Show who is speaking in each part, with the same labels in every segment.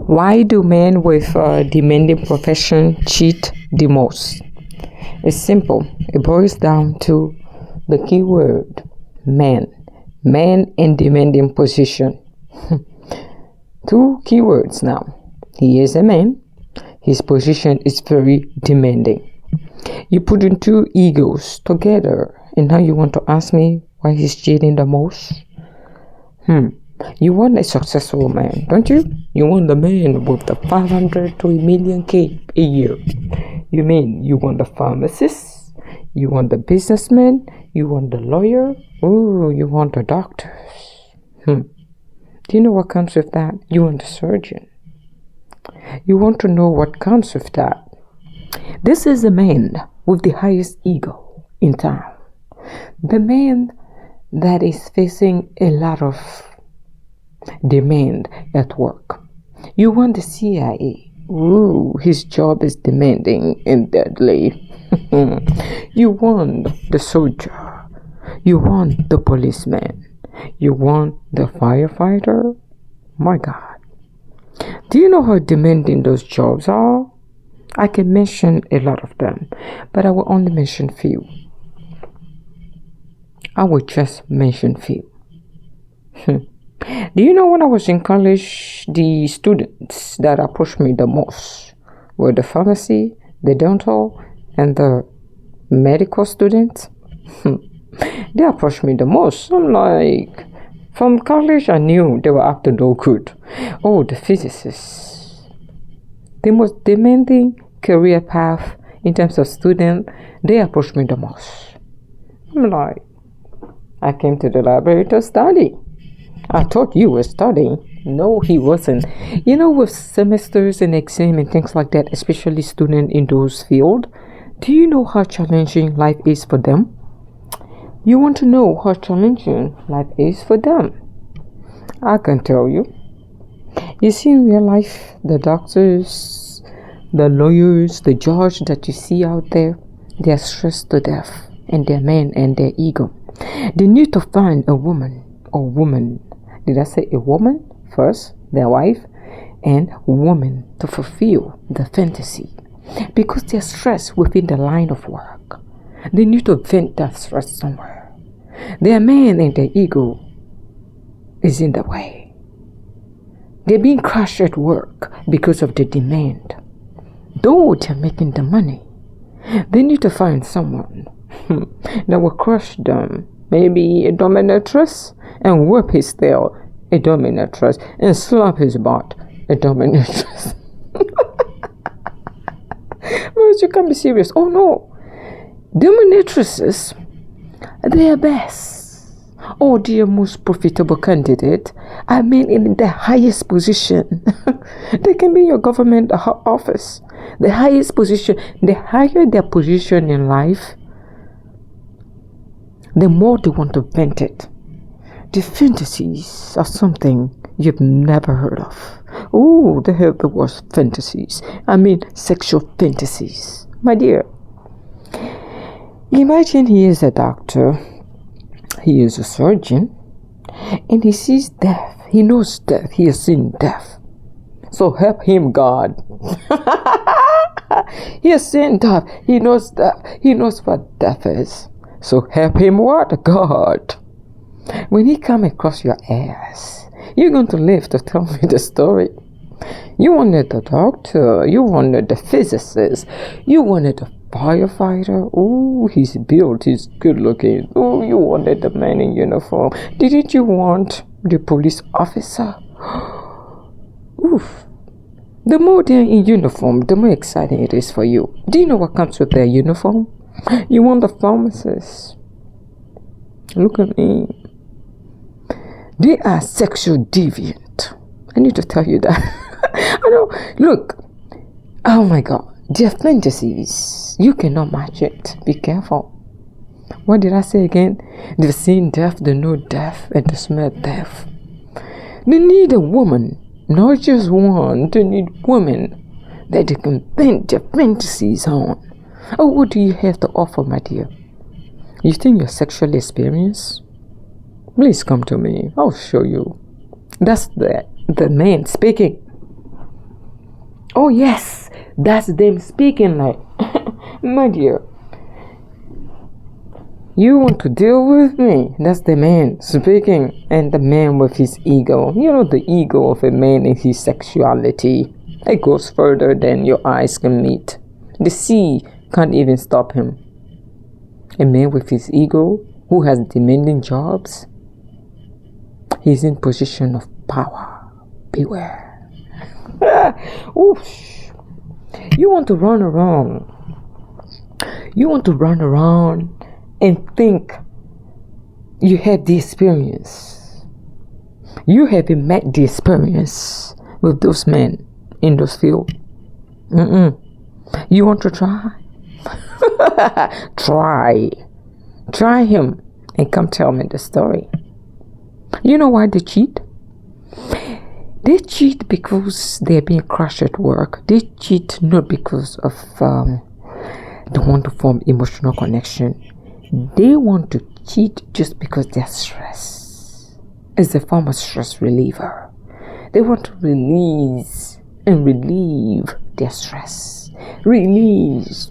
Speaker 1: Why do men with a demanding profession cheat the most? It's simple. It boils down to the key word man. Man in demanding position. Two keywords now. He is a man. His position is very demanding. You put in two egos together, and now you want to ask me why he's cheating the most? You want a successful man, don't you? You want the man with the 500 to a million K a year. You mean you want the pharmacist? You want the businessman? You want the lawyer? Ooh, you want the doctors. Do you know what comes with that? You want the surgeon. You want to know what comes with that. This is the man with the highest ego in town. The man that is facing a lot of demand at work. You want the CIA. Ooh, his job is demanding and deadly. You want the soldier. You want the policeman. You want the firefighter. My God. Do you know how demanding those jobs are? I can mention a lot of them, but I will only mention few. I will just mention few. Do you know when I was in college, the students that approached me the most were the pharmacy, the dental, and the medical students? They approached me the most. I'm like, from college I knew they were up to no good. Oh, the physicists. The most demanding career path in terms of student, they approached me the most. I'm like, I came to the library to study. I thought you were studying. No, he wasn't. You know, with semesters and exam and things like that, especially students in those fields, do you know how challenging life is for them? You want to know how challenging life is for them? I can tell you. You see, in real life, the doctors, the lawyers, the judge that you see out there, they are stressed to death, and their men and their ego. They need to find a woman or woman. Did I say a woman first? Their wife and woman to fulfill the fantasy, because they're stressed within the line of work. They need to vent that stress somewhere. Their man and their ego is in the way. They're being crushed at work because of the demand. Though they're making the money, they need to find someone that will crush them. Maybe a dominatrix, and whip his tail, a dominatrix, and slap his butt, a dominatrix. But you can't be serious. Oh no. Dominatrices, they are best. Oh, dear, most profitable candidate. I mean, in the highest position. They can be in your government office. The highest position. The higher their position in life, the more they want to vent it. The fantasies are something you've never heard of. Oh, they have the worst fantasies. I mean, sexual fantasies. My dear, imagine he is a doctor, he is a surgeon, and he sees death. He knows death. He has seen death. So help him, God. He has seen death. He knows death. He knows what death is. So help him what? God. When he come across your ass, you're going to live to tell me the story. You wanted the doctor. You wanted the physicist. You wanted the firefighter. Oh, he's built. He's good looking. Oh, you wanted the man in uniform. Didn't you want the police officer? Oof. The more they're in uniform, the more exciting it is for you. Do you know what comes with their uniform? You want the pharmacist. Look at me. They are sexual deviant. I need to tell you that. I know. Look. Oh my God. Their fantasies. You cannot match it. Be careful. What did I say again? They've seen death, they know death, and they smell death. They need a woman. Not just one. They need women that they can vent their fantasies on. Oh, what do you have to offer, my dear? You think you're sexually experienced? Please come to me. I'll show you. That's the man speaking. Oh yes, that's them speaking like, my dear, you want to deal with me? That's the man speaking, and the man with his ego. You know, the ego of a man is his sexuality. It goes further than your eyes can meet. The sea can't even stop him. A man with his ego, who has demanding jobs, he's in position of power. Beware. Oof. You want to run around. You want to run around and think you have the experience. You haven't met the experience with those men in those fields. You want to try? Try him and come tell me the story. You know why they cheat? They cheat because they're being crushed at work. They cheat not because of they want to form emotional connection. They want to cheat just because they're stressed. It's a form of stress reliever. They want to release and relieve their stress. Release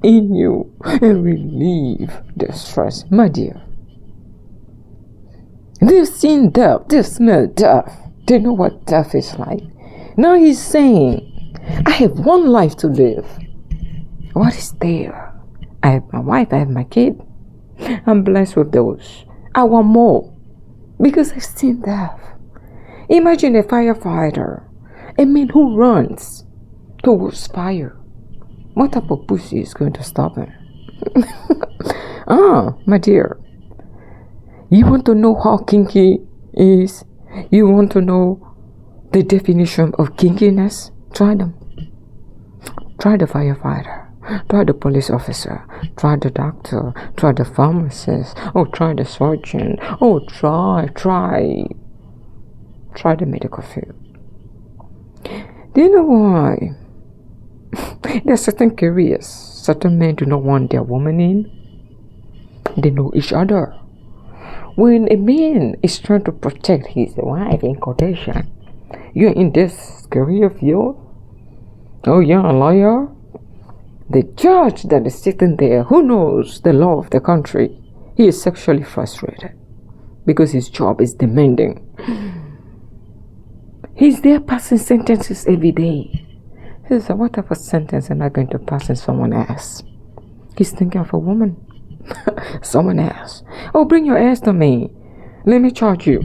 Speaker 1: in you and relieve their stress. My dear, they've seen death. They've smelled death. They know what death is like. Now he's saying, I have one life to live. What is there? I have my wife, I have my kid. I'm blessed with those. I want more because I've seen death. Imagine a firefighter, a man who runs towards fire. What type of pussy is going to stop him? My dear, you want to know how kinky is? You want to know the definition of kinkiness? Try them. Try the firefighter. Try the police officer. Try the doctor. Try the pharmacist. Oh, try the surgeon. Oh, try the medical field. Do you know why? There are certain careers certain men do not want their woman in. They know each other. When a man is trying to protect his wife in quotation, you're in this career field. Oh, you're a lawyer. The judge that is sitting there, who knows the law of the country, he is sexually frustrated because his job is demanding. He's there passing sentences every day. He says, what type of sentence am I going to pass in someone else? He's thinking of a woman. Someone else. Oh, bring your ass to me. Let me charge you.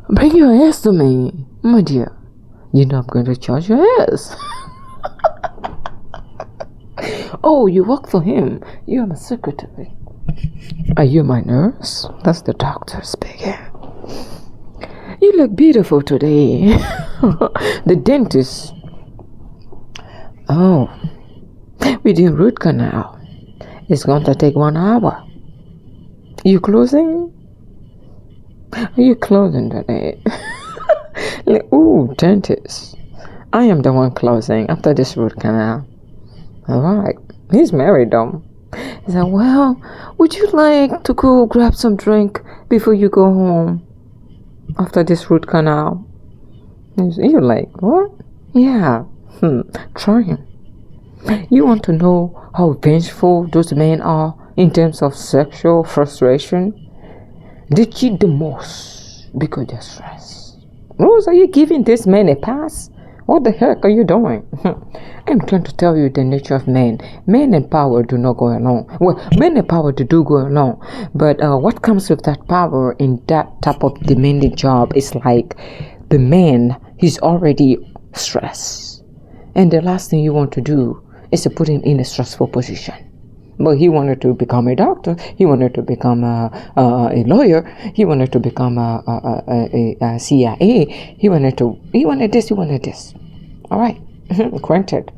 Speaker 1: Bring your ass to me, my dear. You know I'm going to charge your ass. Oh, you work for him. You're my secretary. Are you my nurse? That's the doctor speaking. You look beautiful today. The dentist. Oh, we do root canal. It's going to take 1 hour. You closing? Are you closing today? Ooh, dentist. I am the one closing after this root canal. Alright. He's married though. He said, well, would you like to go grab some drink before you go home after this root canal? You're like, what? Yeah. Try him. You want to know how vengeful those men are in terms of sexual frustration? They cheat the most because they're stressed. Rose, are you giving this man a pass? What the heck are you doing? I'm trying to tell you the nature of men. Men and power do not go along. Well, men and power do go along. But what comes with that power in that type of demanding job is like the man, he's already stressed. And the last thing you want to do is to put him in a stressful position. But he wanted to become a doctor. He wanted to become a lawyer. He wanted to become a CIA. He wanted this. He wanted this. All right, granted.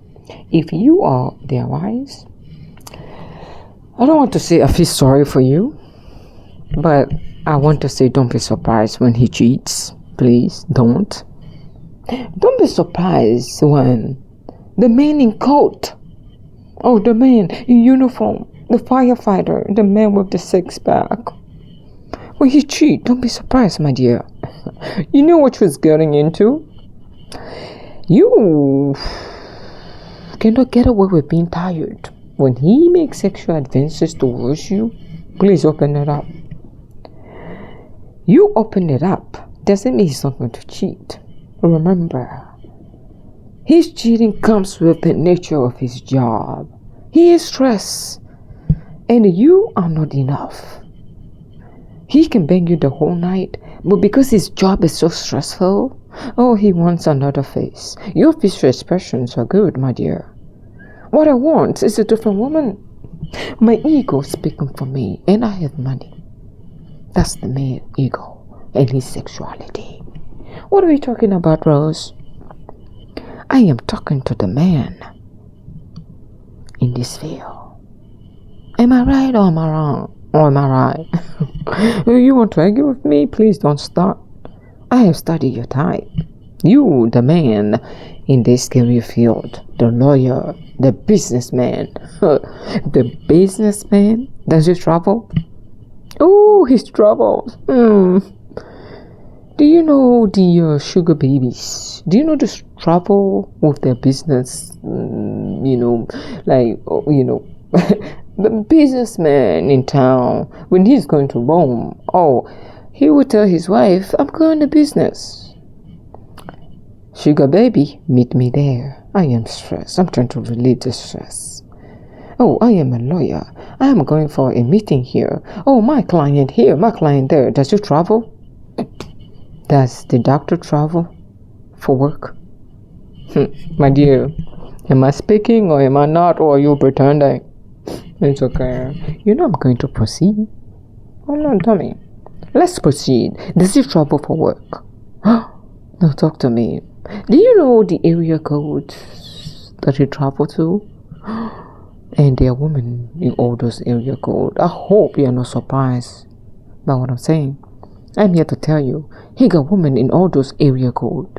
Speaker 1: If you are their wives, I don't want to say I feel sorry for you, but I want to say don't be surprised when he cheats. Please don't. Don't be surprised when the man in coat. Oh, the man in uniform, the firefighter, the man with the 6-pack. When he cheat, don't be surprised, my dear. You knew what you was getting into. You cannot get away with being tired. When he makes sexual advances towards you, please open it up. You open it up doesn't mean he's not going to cheat. Remember, his cheating comes with the nature of his job. He is stressed, and you are not enough. He can bang you the whole night, but because his job is so stressful, he wants another face. Your facial expressions are good, my dear. What I want is a different woman. My ego is speaking for me, and I have money. That's the male ego and his sexuality. What are we talking about, Rose? I am talking to the man in this field. Am I right or am I wrong? Or am I right? You want to argue with me? Please don't start. I have studied your type. You, the man in this career field, the lawyer, the businessman. The businessman? Does he travel? Oh, his travels. Do you know the sugar babies? Do you know the trouble with their business? The businessman in town, when he's going to Rome, he would tell his wife, I'm going to business. Sugar baby, meet me there. I am stressed. I'm trying to relieve the stress. I am a lawyer. I am going for a meeting here. My client here, my client there. Does he travel? Does the doctor travel for work? My dear, am I speaking or am I not, or are you pretending? It's okay. I'm going to proceed. No, Tommy. Let's proceed. Does he travel for work? No, talk to me. Do you know the area code that he traveled to? And there are women in all those area code. I hope you are not surprised by what I'm saying. I'm here to tell you, he got women in all those area code.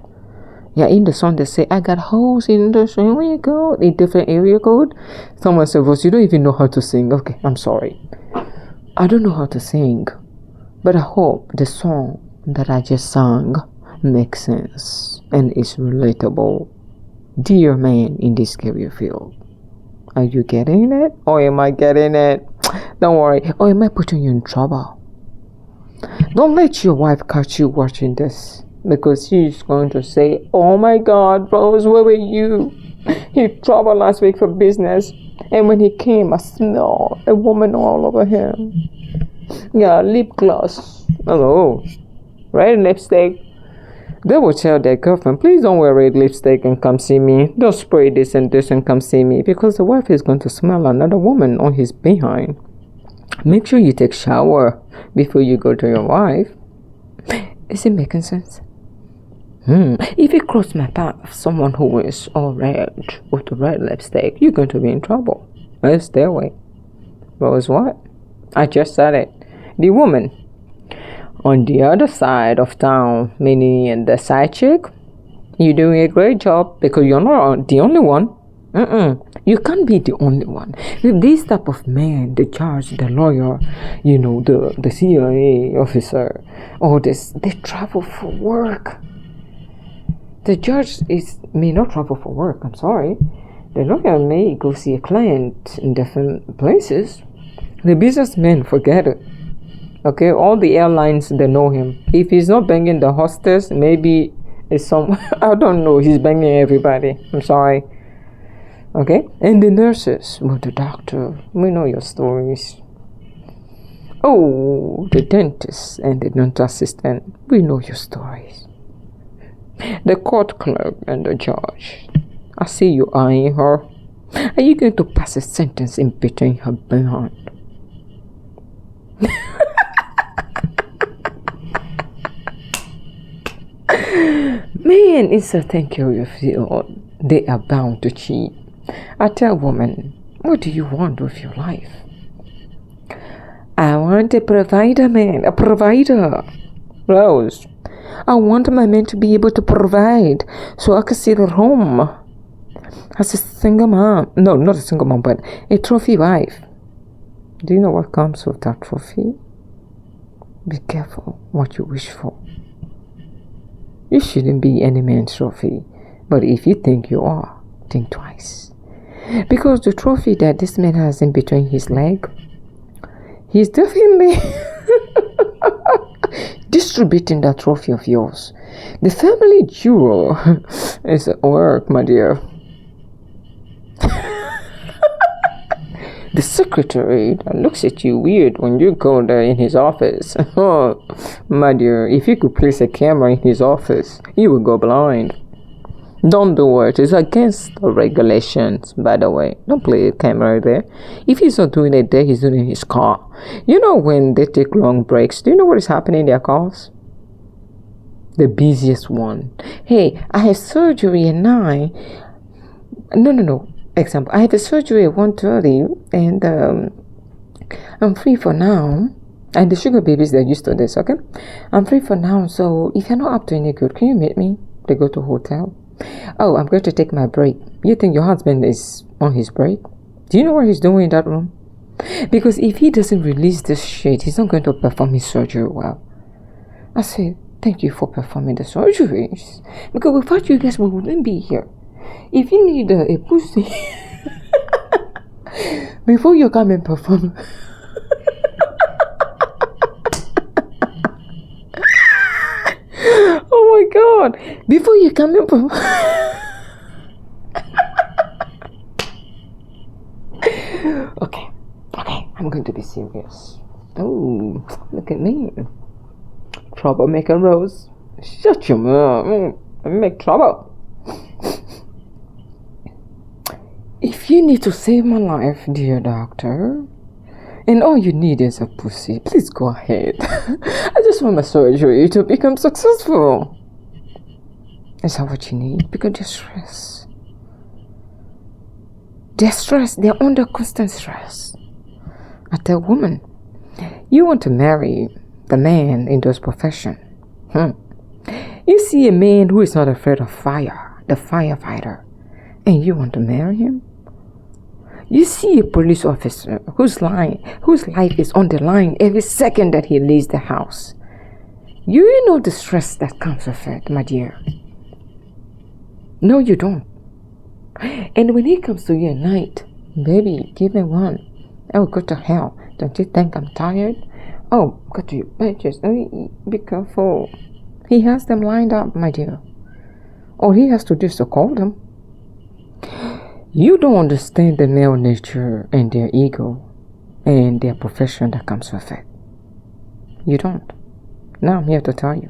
Speaker 1: Yeah, in the song they say, I got hoes in the area code, in different area code. Someone said, Rose, you don't even know how to sing. Okay, I'm sorry. I don't know how to sing, but I hope the song that I just sang makes sense and is relatable. Dear man in this career field, are you getting it? Or am I getting it? Don't worry. Or am I putting you in trouble? Don't let your wife catch you watching this, because she's going to say, oh my God, Rose, where were you? He traveled last week for business, and when he came, I smelled a woman all over him. Yeah, lip gloss. Red lipstick. They will tell their girlfriend, please don't wear red lipstick and come see me. Don't spray this and this and come see me, because the wife is going to smell another woman on his behind. Make sure you take shower before you go to your wife. Is it making sense? If you cross my path, someone who is all red with the red lipstick, you're going to be in trouble. Let's stay away. Rose, what? I just said it. The woman on the other side of town, meaning the side chick, you're doing a great job, because you're not the only one. You can't be the only one. With this type of man, the judge, the lawyer, the CIA officer, all this, they travel for work. The judge may not travel for work, I'm sorry. The lawyer may go see a client in different places. The businessman, forget it. Okay, all the airlines, they know him. If he's not banging the hostess, maybe it's some, I don't know, he's banging everybody. I'm sorry. Okay, and the nurses, the doctor, we know your stories. The dentist and the dental assistant, we know your stories. The court clerk and the judge, I see you eyeing her. Are you going to pass a sentence in between her behind? Man, it's a thank you feel they are bound to cheat. I tell women, what do you want with your life? I want a provider, man, a provider. Rose, I want my man to be able to provide so I can sit at home as a single mom. No, not a single mom, but a trophy wife. Do you know what comes with that trophy? Be careful what you wish for. You shouldn't be any man's trophy, but if you think you are, think twice. Because the trophy that this man has in between his leg, he's definitely distributing that trophy of yours. The family jewel is at work, my dear. The secretary that looks at you weird when you go there in his office. Oh, my dear, if you could place a camera in his office, you would go blind. Don't do it. It's against the regulations, by the way. Don't play a camera there. If he's not doing it there, he's doing it in his car. You know when they take long breaks, do you know what is happening in their cars? The busiest one. Hey, I have surgery at 9. No. Example, I have a surgery at 1:30 and I'm free for now. And the sugar babies, they're used to this, okay? I'm free for now, so if you're not up to any good, can you meet me? They go to a hotel. Oh, I'm going to take my break. You think your husband is on his break? Do you know what he's doing in that room? Because if he doesn't release this shit, he's not going to perform his surgery well. I said, thank you for performing the surgeries. Because without you guys, we wouldn't be here. If you need a pussy before you come and perform, oh my God! Before you come and perform, okay, I'm going to be serious. Oh, look at me, troublemaker Rose. Shut your mouth. Make trouble. If you need to save my life, dear doctor, and all you need is a pussy, please go ahead. I just want my surgery to become successful. Is that what you need? Because they're stressed. They're stressed. They're under constant stress. I tell women, you want to marry the man in those professions. You see a man who is not afraid of fire, the firefighter, and you want to marry him? You see a police officer whose life is on the line every second that he leaves the house. You know the stress that comes with it, my dear. No, you don't. And when he comes to you at night, baby, give me one. Oh, go to hell. Don't you think I'm tired? Oh, go to your bed. Just be careful. He has them lined up, my dear. All he has to do is to call them. You don't understand the male nature and their ego and their profession that comes with it. You don't. Now I'm here to tell you.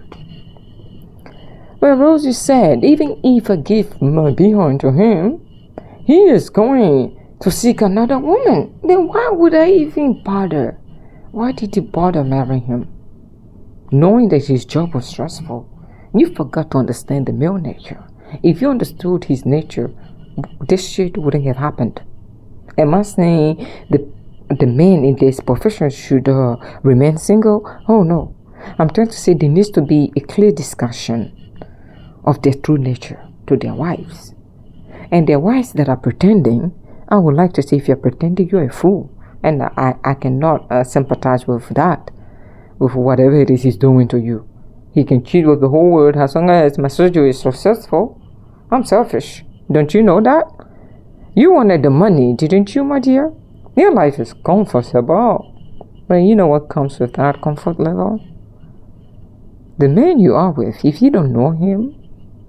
Speaker 1: Well, Rosie said, even if I give my behind to him, he is going to seek another woman. Then why would I even bother? Why did you bother marrying him? Knowing that his job was stressful. You forgot to understand the male nature. If you understood his nature, this shit wouldn't have happened. Am I saying the men in this profession should remain single? Oh no. I'm trying to say there needs to be a clear discussion of their true nature to their wives. And their wives that are pretending, I would like to say, if you're pretending, you're a fool. And I cannot sympathize with that, with whatever it is he's doing to you. He can cheat with the whole world as long as my surgery is successful. I'm selfish. Don't you know that? You wanted the money, didn't you, my dear? Your life is comfortable. But you know what comes with that comfort level? The man you are with, if you don't know him,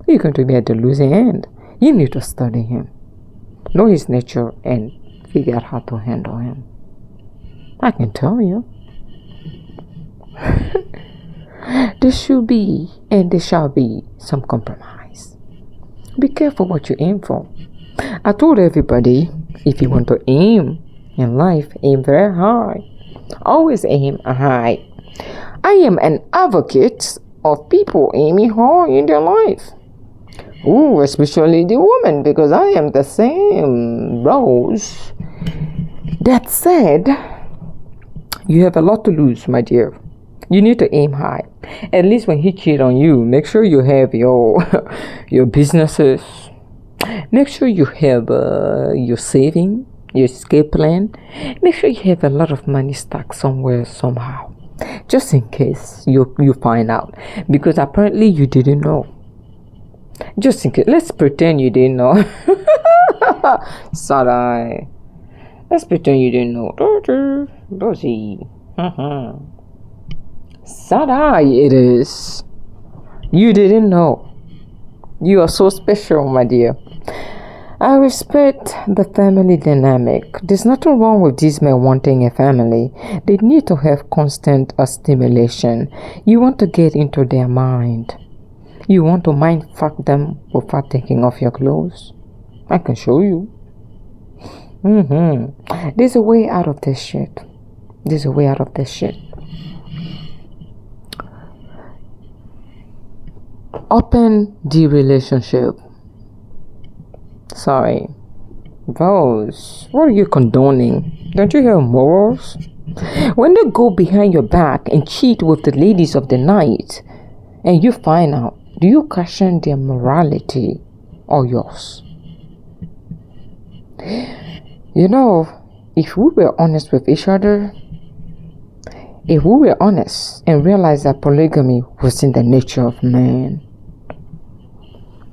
Speaker 1: you're going to be at the losing end. You need to study him. Know his nature and figure out how to handle him. I can tell you. There should be and there shall be some compromise. Be careful what you aim for. I told everybody, if you want to aim in life, aim very high. Always aim high. I am an advocate of people aiming high in their life. Ooh, especially the woman, because I am the same, Rose. That said, you have a lot to lose, my dear. You need to aim high. At least when he cheats on you, make sure you have your businesses. Make sure you have your saving, your escape plan. Make sure you have a lot of money stuck somewhere, somehow. Just in case you find out, because apparently you didn't know. Just in case, let's pretend you didn't know. Side eye. Let's pretend you didn't know. Rosie. Side eye it is. You didn't know. You are so special, my dear. I respect the family dynamic. There's nothing wrong with these men wanting a family. They need to have constant stimulation. You want to get into their mind. You want to mind fuck them without taking off your clothes. I can show you. There's a way out of this shit. There's a way out of this shit. Open the relationship. Sorry. Rose, what are you condoning? Don't you have morals? When they go behind your back and cheat with the ladies of the night, and you find out, do you question their morality or yours? You know, if we were honest with each other, if we were honest and realized that polygamy was in the nature of man,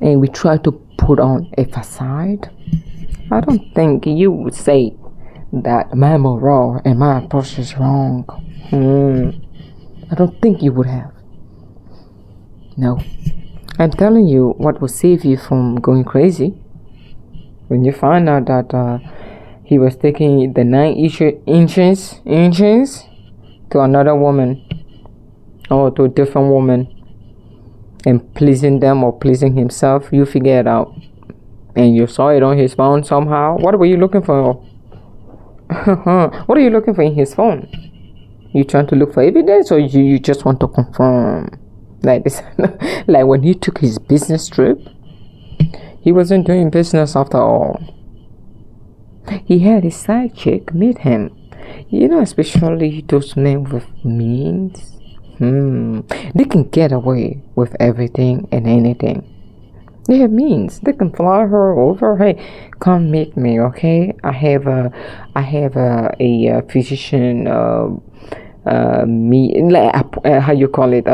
Speaker 1: and we try to put on a facade, I don't think you would say that my moral and my approach is wrong. I don't think you would have. No. I'm telling you what will save you from going crazy. When you find out that he was taking the 9 inches to another woman or to a different woman and pleasing them or pleasing himself, you figure it out. And you saw it on his phone somehow. What were you looking for? What are you looking for in his phone? You trying to look for evidence, or you just want to confirm? Like this, like when he took his business trip, he wasn't doing business after all. He had his side chick meet him. You know, especially those men with means. They can get away with everything and anything. They have means. They can fly her over. Hey, come meet me, okay? I have a physician how you call it,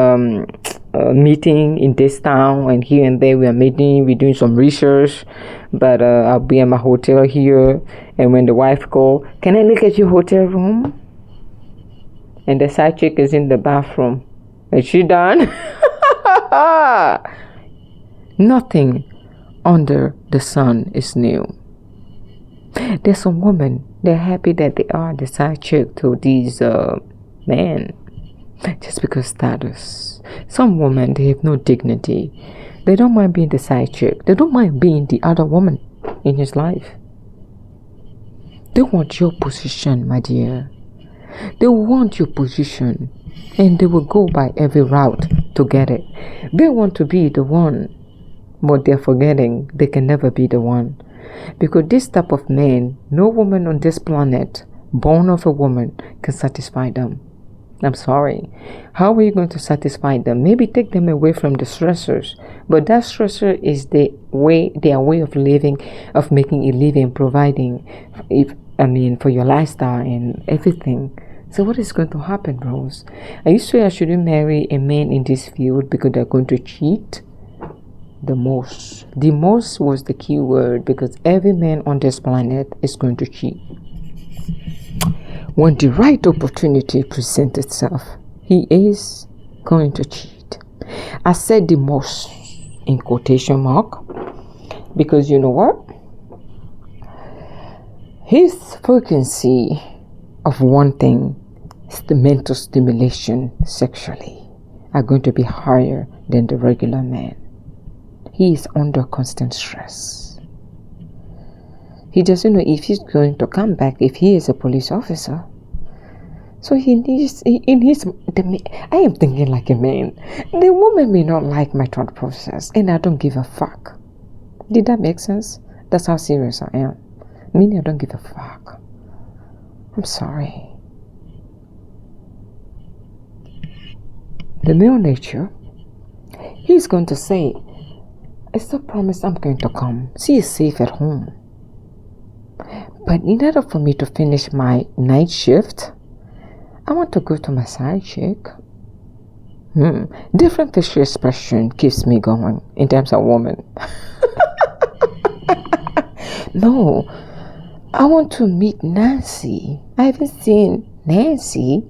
Speaker 1: meeting in this town, and here and there we are meeting. We're doing some research, but I'll be in my hotel here. And when the wife call, can I look at your hotel room? And the side chick is in the bathroom. Is she done? Nothing under the sun is new. There's some women, they're happy that they are the side chick to these men just because status. Some women, they have no dignity. They don't mind being the side chick. They don't mind being the other woman in his life. They want your position, my dear. They want your position, and they will go by every route to get it. They want to be the one, but they're forgetting they can never be the one. Because this type of man, no woman on this planet, born of a woman, can satisfy them. I'm sorry. How are you going to satisfy them? Maybe take them away from the stressors. But that stressor is their way of living, of making a living, providing, for your lifestyle and everything. So what is going to happen, Rose? Are you sure I shouldn't marry a man in this field because they're going to cheat? The most was the key word, because every man on this planet is going to cheat. When the right opportunity presents itself, he is going to cheat. I said the most in quotation mark, because you know what? His frequency of wanting the mental stimulation sexually are going to be higher than the regular man. He is under constant stress. He doesn't know if he's going to come back if he is a police officer. So I am thinking like a man. The woman may not like my thought process, and I don't give a fuck. Did that make sense? That's how serious I am. Meaning I don't give a fuck. I'm sorry. The male nature, he's going to say, I still promise I'm going to come. She is safe at home. But in order for me to finish my night shift, I want to go to my side chick. Different facial expression keeps me going in terms of woman. No, I want to meet Nancy. I haven't seen Nancy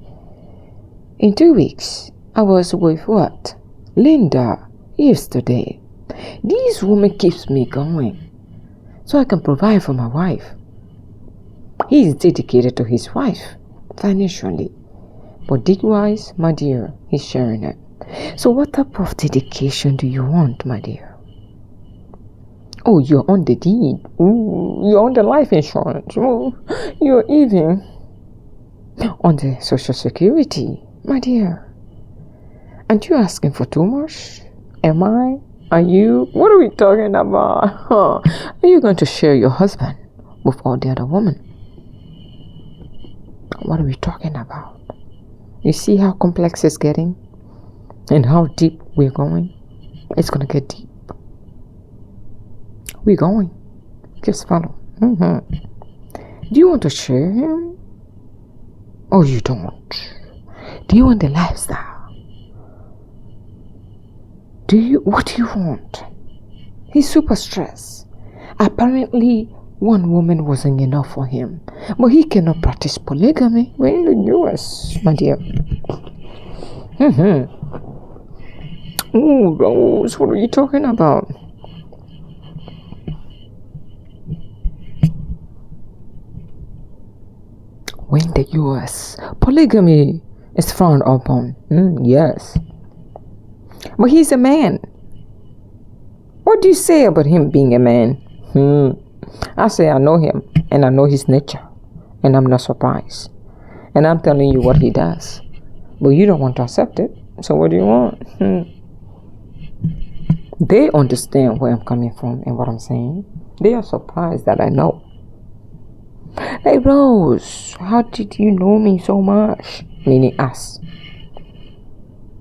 Speaker 1: in 2 weeks. I was with what? Linda yesterday. This woman keeps me going so I can provide for my wife. He is dedicated to his wife financially, but dig-wise, my dear, he's sharing it. So what type of dedication do you want, my dear? Oh, you're on the deed. Ooh, you're on the life insurance. Ooh, you're even on the social security, my dear. Aren't you asking for too much? Am I? Are you? What are we talking about? Are you going to share your husband with all the other women? What are we talking about? You see how complex it's getting? And how deep we're going? It's going to get deep. We're going. Just follow. Do you want to share him? Or you don't? Do you want the lifestyle? What do you want? He's super stressed. Apparently, one woman wasn't enough for him. But he cannot practice polygamy. We're in the US, my dear. Oh, Rose, what are you talking about? We're in the US. Polygamy is frowned upon. Yes. But he's a man. What do you say about him being a man? I say I know him and I know his nature, and I'm not surprised. And I'm telling you what he does. But you don't want to accept it. So what do you want? They understand where I'm coming from and what I'm saying. They are surprised that I know. Hey Rose, how did you know me so much? Meaning us.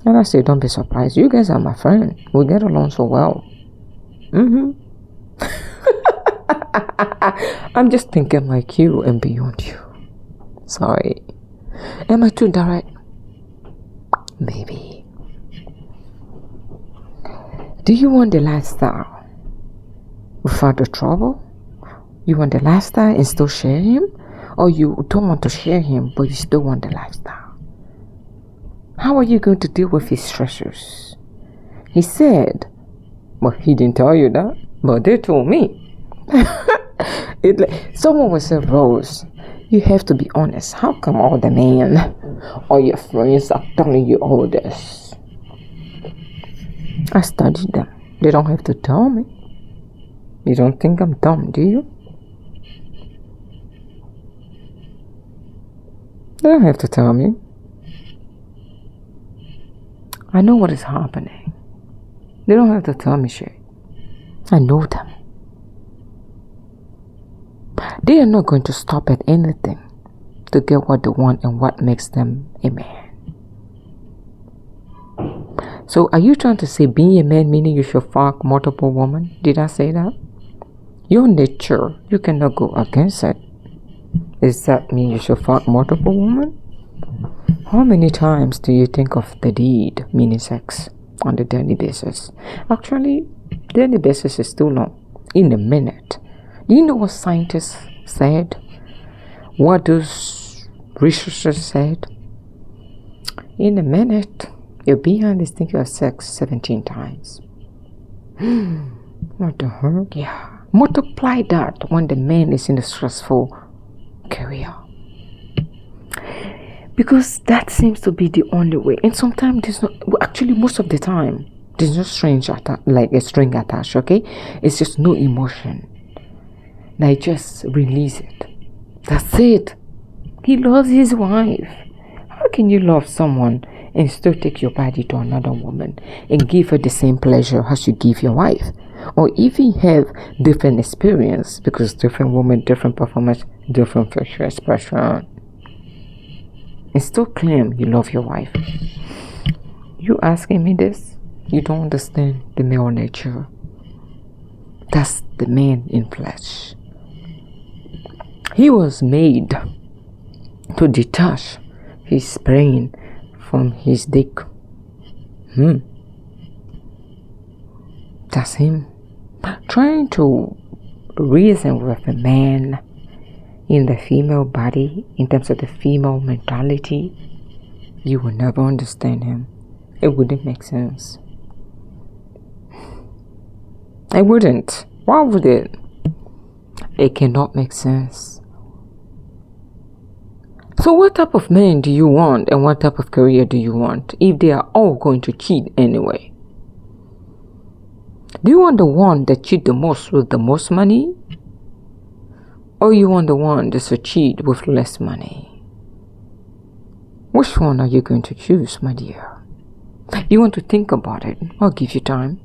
Speaker 1: And I say, don't be surprised. You guys are my friend. We get along so well. I'm just thinking like you and beyond you. Sorry. Am I too direct? Maybe. Do you want the lifestyle without the trouble? You want the lifestyle and still share him? Or you don't want to share him, but you still want the lifestyle? How are you going to deal with his stressors? He said, but he didn't tell you that, but they told me. Someone will say, Rose, you have to be honest. How come all the men or your friends are telling you all this? I studied them. They don't have to tell me. You don't think I'm dumb, do you? They don't have to tell me. I know what is happening. They don't have to tell me shit. I know them. They are not going to stop at anything to get what they want and what makes them a man. So are you trying to say being a man meaning you should fuck multiple women? Did I say that? Your nature, you cannot go against it. Does that mean you should fuck multiple women? How many times do you think of the deed, meaning sex, on the daily basis? Actually, daily basis is too long. In a minute. Do you know what scientists said? What those researchers said? In a minute, your behind is thinking of sex 17 times. What the heck? Yeah. Multiply that when the man is in a stressful career. Because that seems to be the only way. And sometimes there's not, actually most of the time, there's no like a string attached, okay? It's just no emotion. Like just release it. That's it. He loves his wife. How can you love someone and still take your body to another woman and give her the same pleasure as you give your wife? Or even have different experience because different women, different performance, different facial expression. And still claim you love your wife. You asking me this? You don't understand the male nature. That's the man in flesh. He was made to detach he's spraying from his dick. That's him trying to reason with a man in the female body, in terms of the female mentality. You will never understand him. It wouldn't make sense. It wouldn't. Why would it? It cannot make sense. So what type of man do you want, and what type of career do you want, if they are all going to cheat anyway? Do you want the one that cheat the most with the most money? Or you want the one that's a cheat with less money? Which one are you going to choose, my dear? You want to think about it. I'll give you time.